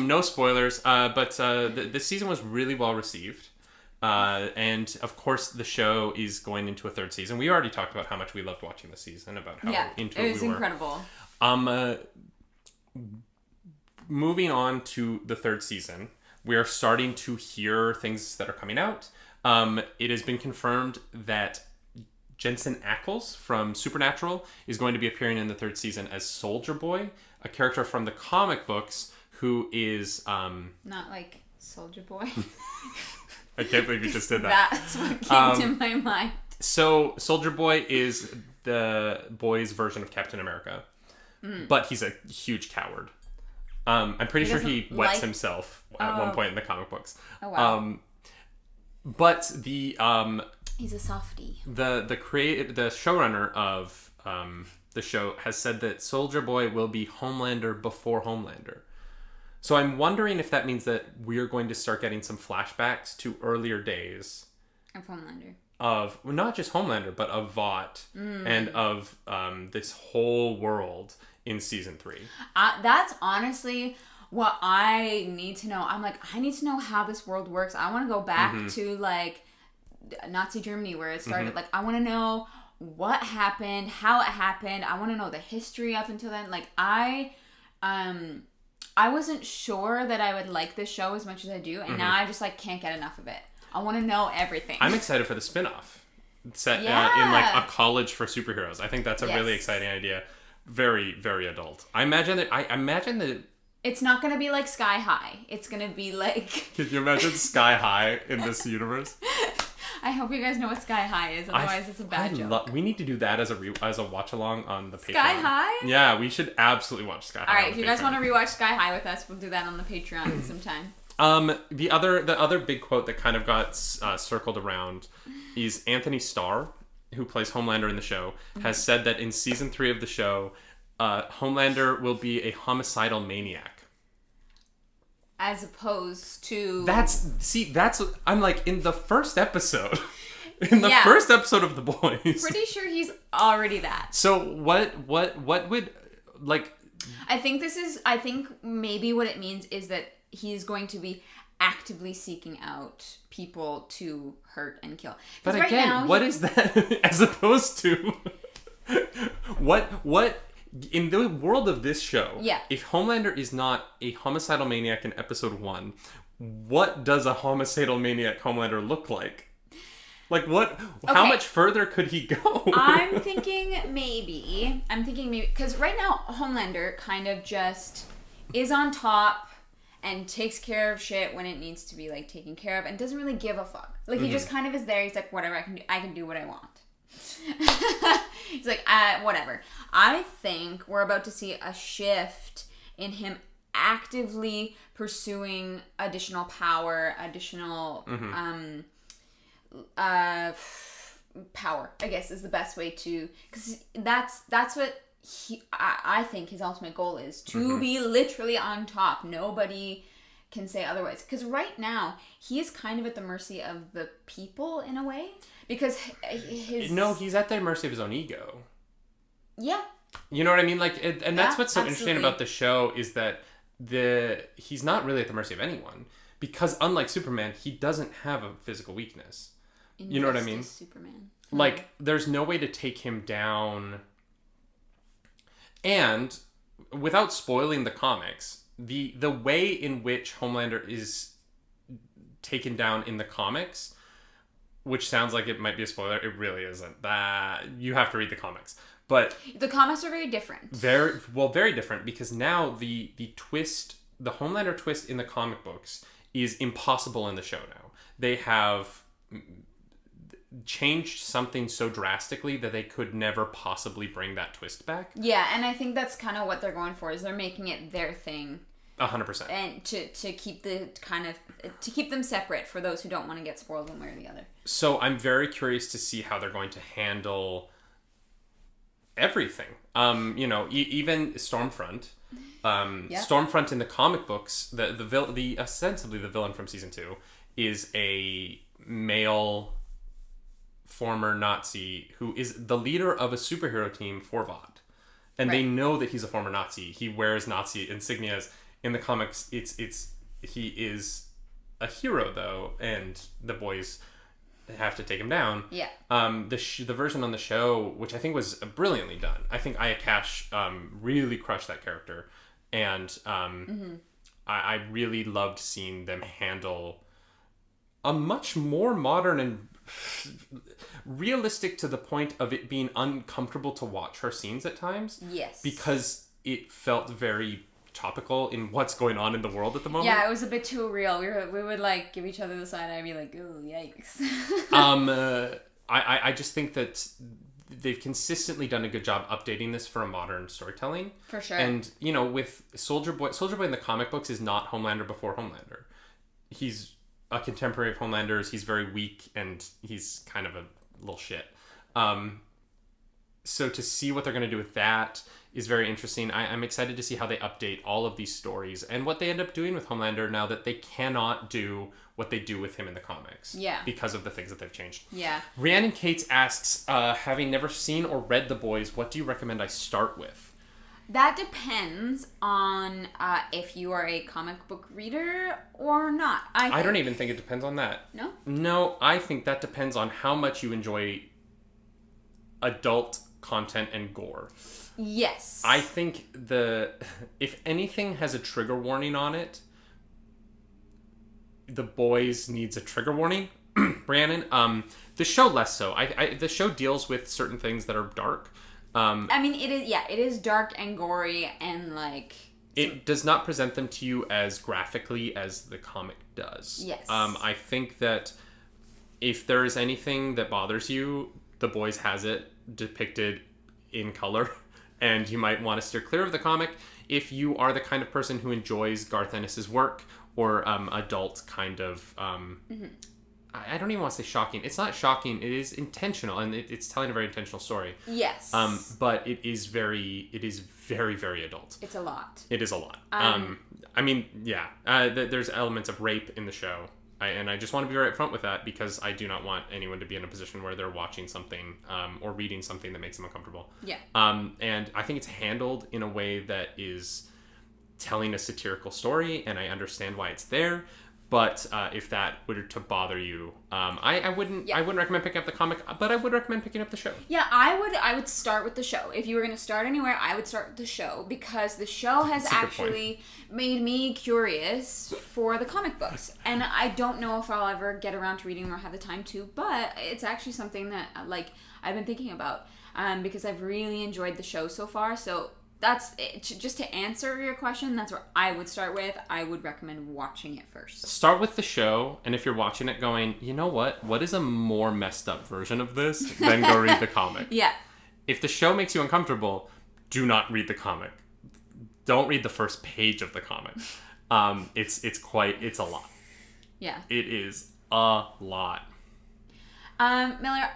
No spoilers, but this season was really well received. And of course the show is going into a third season. We already talked about how much we loved watching the season, about how into it we were. It was incredible. Moving on to the third season, we are starting to hear things that are coming out. It has been confirmed that Jensen Ackles from Supernatural is going to be appearing in the 3rd season as Soldier Boy, a character from the comic books who is... Not like Soldier Boy. I can't believe you just did that. That's what came to my mind. So, Soldier Boy is the boy's version of Captain America. But he's a huge coward. I'm pretty sure he wets himself at one point in the comic books. Oh, wow. But the... he's a softie. The showrunner of the show has said that Soldier Boy will be Homelander before Homelander. So I'm wondering if that means that we're going to start getting some flashbacks to earlier days. Of Homelander. Of not just Homelander, but of Vought and of this whole world in season 3. That's honestly what I need to know. I'm like, I need to know how this world works. I want to go back to like Nazi Germany where it started. Like, I want to know what happened, how it happened. I want to know the history up until then. Like, I wasn't sure that I would like this show as much as I do, and now I just like can't get enough of it. I want to know everything. I'm excited for the spin-off set in like a college for superheroes. I think that's a really exciting idea. Very, very adult. I imagine that it's not going to be like Sky High. It's going to be like... Can you imagine Sky High in this universe? I hope you guys know what Sky High is. Otherwise, it's a bad joke. We need to do that as a watch along on the Patreon. Sky High? Yeah, we should absolutely watch Sky High. All right, if you guys want to rewatch Sky High with us, we'll do that on the Patreon sometime. The other big quote that kind of got circled around is Anthony Starr, who plays Homelander in the show, has said that in season 3 of the show, Homelander will be a homicidal maniac. As opposed to... I'm like, in the first episode... In the first episode of The Boys... Pretty sure he's already that. So what would... Like... I think maybe what it means is that he's going to be actively seeking out people to hurt and kill. But right again, now, what is that as opposed to... What... In the world of this show, if Homelander is not a homicidal maniac in episode 1, what does a homicidal maniac Homelander look like? Like, what? Okay. How much further could he go? I'm thinking maybe, because right now Homelander kind of just is on top and takes care of shit when it needs to be like taken care of and doesn't really give a fuck. Like, he just kind of is there. He's like, whatever, I can do what I want. He's like, whatever. I think we're about to see a shift in him actively pursuing additional power, additional power, I guess is the best way to, because that's what I think his ultimate goal is, to be literally on top. Nobody can say otherwise, because right now he is kind of at the mercy of the people in a way, because he's at the mercy of his own ego. Yeah, you know what I mean, like, and that's what's so interesting about the show is that he's not really at the mercy of anyone, because unlike Superman, he doesn't have a physical weakness. You know what I mean? Superman. Like, there's no way to take him down. And without spoiling the comics, the way in which Homelander is taken down in the comics, which sounds like it might be a spoiler, it really isn't. That you have to read the comics. But the comics are very different. Very different, because now the Homelander twist in the comic books is impossible in the show now. They have changed something so drastically that they could never possibly bring that twist back. Yeah, and I think that's kind of what they're going for, is they're making it their thing. 100%. And to keep to keep them separate for those who don't want to get spoiled one way or the other. So I'm very curious to see how they're going to handle everything. Even Stormfront. Stormfront in the comic books, the ostensibly the villain from season 2 is a male former Nazi who is the leader of a superhero team for Vought. And they know that he's a former Nazi. He wears Nazi insignias. In the comics, he is a hero, though, and the boys have to take him down. Yeah. The version on the show, which I think was brilliantly done. I think Aya Cash really crushed that character. And I really loved seeing them handle a much more modern and realistic to the point of it being uncomfortable to watch her scenes at times. Yes. Because it felt very topical in what's going on in the world at the moment. Yeah, it was a bit too real. We would like give each other the side eye and be like, "Oh, yikes." I just think that they've consistently done a good job updating this for a modern storytelling. For sure. And, with Soldier Boy in the comic books is not Homelander before Homelander. He's a contemporary of Homelander's. He's very weak and he's kind of a little shit. So to see what they're going to do with that is very interesting. I'm excited to see how they update all of these stories and what they end up doing with Homelander now that they cannot do what they do with him in the comics. Yeah. Because of the things that they've changed. Yeah. Rhiannon Cates asks, having never seen or read The Boys, what do you recommend I start with? That depends on if you are a comic book reader or not. I don't even think it depends on that. No? No, I think that depends on how much you enjoy adult content and gore. Yes. I think if anything has a trigger warning on it, The Boys needs a trigger warning. Rhiannon, the show less so. The show deals with certain things that are dark. It is dark and gory and like... It does not present them to you as graphically as the comic does. Yes. I think that if there is anything that bothers you, The Boys has it depicted in color. And you might want to steer clear of the comic if you are the kind of person who enjoys Garth Ennis's work or adult kind of... I don't even want to say shocking. It's not shocking. It is intentional, and it's telling a very intentional story. Yes. But it is very, very adult. It's a lot. It is a lot. There's elements of rape in the show. And I just want to be very upfront with that because I do not want anyone to be in a position where they're watching something or reading something that makes them uncomfortable. Yeah. And I think it's handled in a way that is telling a satirical story, and I understand why it's there. But if that were to bother you, I wouldn't recommend picking up the comic, but I would recommend picking up the show. Yeah, I would start with the show. If you were going to start anywhere, I would start with the show because the show has actually made me curious for the comic books. And I don't know if I'll ever get around to reading them or have the time to, but it's actually something that I've been thinking about because I've really enjoyed the show so far. So that's it. Just to answer your question, that's where I would start with. I would recommend watching it first. Start with the show, and if you're watching it going, you know what is a more messed up version of this, then go read the comic. Yeah. If the show makes you uncomfortable, do not read the comic. Don't read the first page of the comic. It's a lot. Yeah. It is a lot. Miller,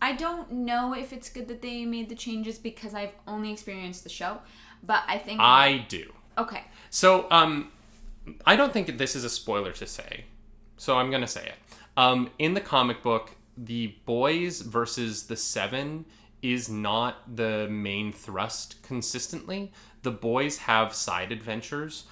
I don't know if it's good that they made the changes because I've only experienced the show, but I think... I do. Okay. So, I don't think this is a spoiler to say, so I'm going to say it. In the comic book, the Boys versus the Seven is not the main thrust consistently. The Boys have side adventures,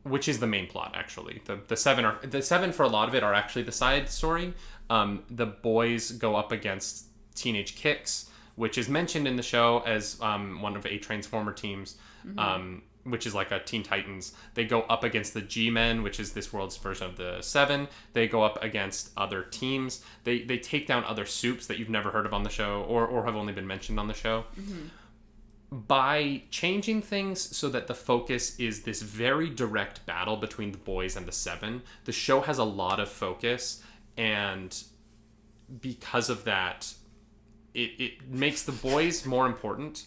which is the main plot, actually. The Seven for a lot of it are actually the side story. The Boys go up against Teenage Kicks, which is mentioned in the show as one of A-Train's former teams, which is like a Teen Titans. They go up against the G-Men, which is this world's version of the Seven. They go up against other teams. They take down other soups that you've never heard of on the show or have only been mentioned on the show. By changing things so that the focus is this very direct battle between the Boys and the Seven, the show has a lot of focus, and because of that, it makes the Boys more important.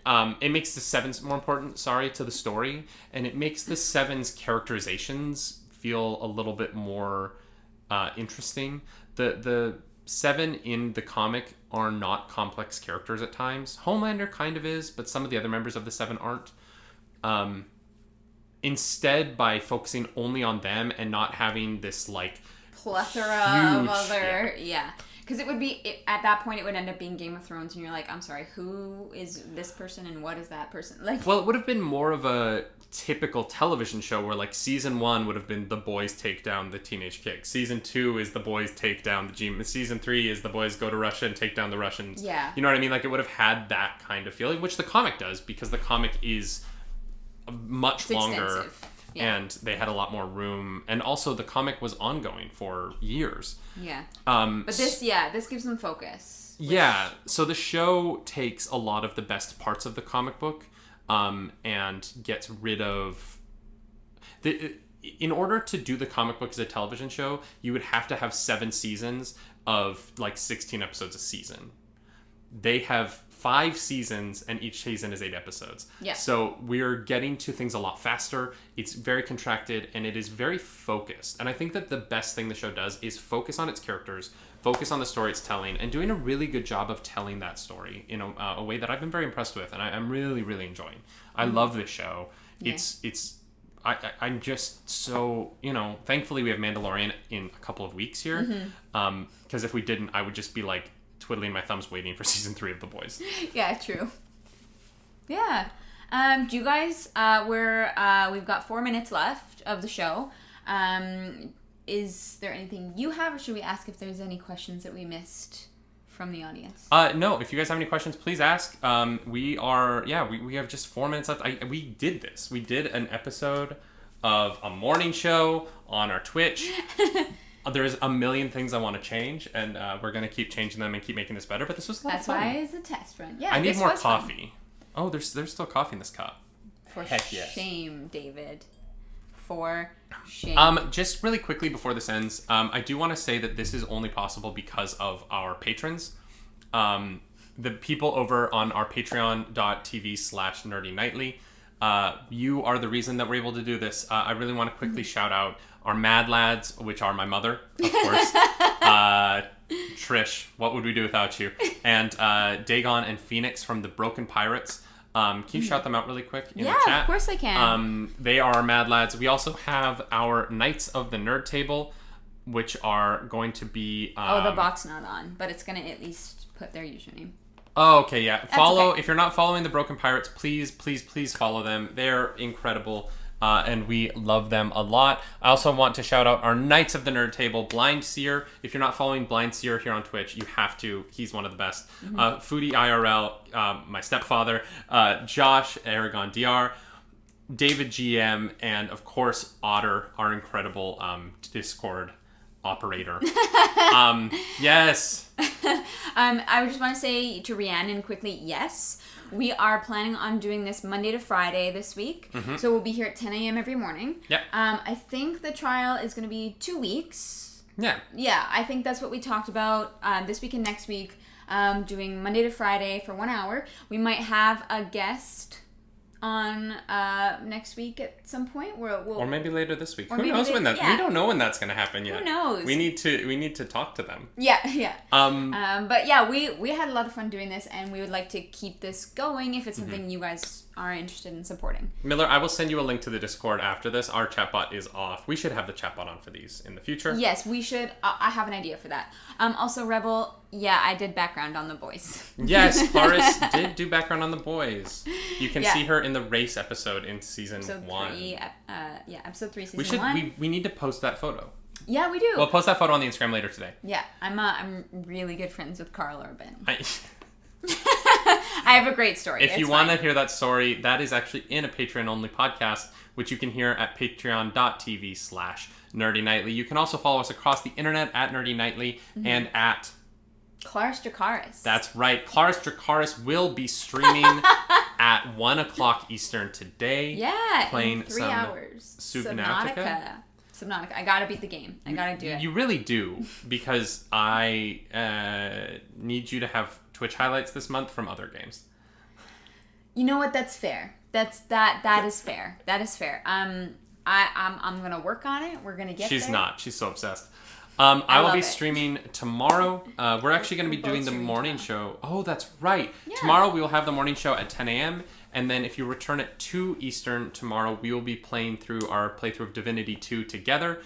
It makes the Sevens more important, to the story, and it makes the Sevens' characterizations feel a little bit more interesting. The Seven in the comic are not complex characters at times. Homelander kind of is, but some of the other members of the Seven aren't. Instead, by focusing only on them and not having this plethora of other... Yeah. Because it would be, at that point, it would end up being Game of Thrones, and you're like, I'm sorry, who is this person and what is that person? Well, it would have been more of a typical television show where, season 1 would have been the Boys take down the Teenage Kicks. Season 2 is the Boys take down the G-Men. Season 3 is the Boys go to Russia and take down the Russians. Yeah. You know what I mean? It would have had that kind of feeling, which the comic does, because the comic is much longer. Extensive. and they had a lot more room. And also, the comic was ongoing for years. Yeah. But this gives them focus. Yeah. So the show takes a lot of the best parts of the comic book, and gets rid of in order to do the comic book as a television show, you would have to have 7 seasons of like 16 episodes a season. They have 5 seasons, and each season is 8 episodes. Yeah. So we're getting to things a lot faster. It's very contracted, and it is very focused. And I think that the best thing the show does is focus on its characters, focus on the story it's telling, and doing a really good job of telling that story in a way that I've been very impressed with, and I'm really, really enjoying. I love this show. Yeah. I'm just so, thankfully we have Mandalorian in a couple of weeks here. Because if we didn't, I would just be like twiddling my thumbs waiting for season 3 of The Boys. Yeah, true. Yeah. Do you guys, we've got 4 minutes left of the show. Is there anything you have, or should we ask if there's any questions that we missed from the audience? No, if you guys have any questions, please ask. We have just 4 minutes left. We did this. We did an episode of a morning show on our Twitch. There's a million things I want to change, and we're going to keep changing them and keep making this better, but this was a lot of fun. That's why it's a test run. Yeah, I need more coffee. Fun. Oh, there's still coffee in this cup. For shame, David. For shame. Just really quickly before this ends, I do want to say that this is only possible because of our patrons. The people over on our patreon.tv/nerdynightly, you are the reason that we're able to do this. I really want to quickly shout out our Mad Lads, which are my mother, of course. Trish, what would we do without you? And Dagon and Phoenix from the Broken Pirates. Can you shout them out really quick in the chat? Yeah, of course I can. They are our Mad Lads. We also have our Knights of the Nerd Table, which are going to be... the bot's not on, but it's going to at least put their username. Oh, okay, yeah. Follow. Okay. If you're not following the Broken Pirates, please follow them. They're incredible. And we love them a lot. I also want to shout out our Knights of the Nerd Table, BlindSeer. If you're not following BlindSeer here on Twitch, you have to. He's one of the best. FoodieIRL, my stepfather, Josh, eragondr, David GM, and of course Otter, our incredible Discord operator. Yes. I just want to say to Rhiannon quickly, yes. We are planning on doing this Monday to Friday this week. So we'll be here at 10 a.m. every morning. Yeah. I think the trial is going to be 2 weeks. Yeah. Yeah, I think that's what we talked about this week and next week. Doing Monday to Friday for 1 hour. We might have a guest on next week at some point. Or maybe later this week. Who knows when that? Yeah. We don't know when that's going to happen yet. Who knows? We need to talk to them. Yeah. But yeah, we had a lot of fun doing this, and we would like to keep this going if it's something you guys are interested in supporting. Miller, I will send you a link to the Discord after this. Our chatbot is off. We should have the chatbot on for these in the future. Yes, we should. I have an idea for that. Also, Rebel, yeah, I did background on The Boys. Yes, Clarice did do background on The Boys. You can see her in the race episode in season 1. Episode 3, season 1. We need to post that photo. Yeah, we do. We'll post that photo on the Instagram later today. Yeah, I'm really good friends with Carl Urban. I have a great story. If you want to hear that story, that is actually in a Patreon-only podcast, which you can hear at patreon.tv/nerdynightly. You can also follow us across the internet at nerdynightly and at... Claris Dracaris. That's right. Claris Dracaris will be streaming at 1 o'clock Eastern today. Yeah, playing in 3 hours. Subnautica. I gotta beat the game. I gotta do it. You really do, because I need you to have Twitch highlights this month from other games. You know what? That's fair. That is fair. That is fair. I'm gonna work on it. We're gonna get there. She's not. She's so obsessed. I will be streaming tomorrow. We're actually going to be doing the morning show. Oh, that's right. Yeah. Tomorrow we will have the morning show at 10 a.m. And then if you return at 2 Eastern tomorrow, we will be playing through our playthrough of Divinity 2 together,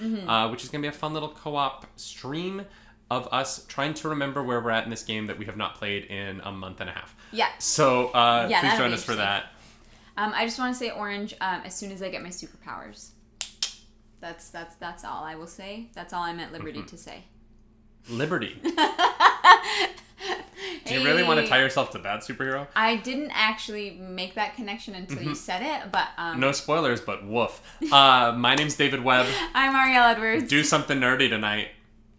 which is going to be a fun little co-op stream of us trying to remember where we're at in this game that we have not played in a month and a half. Yeah. So please join us for that. I just want to say, Orange, as soon as I get my superpowers. That's all I will say. That's all I'm at liberty to say. Liberty. Do you really want to tie yourself to that superhero. I didn't actually make that connection until you said it, but... No spoilers, but woof. My name's David Webb. I'm Arielle Edwards. Do something nerdy tonight.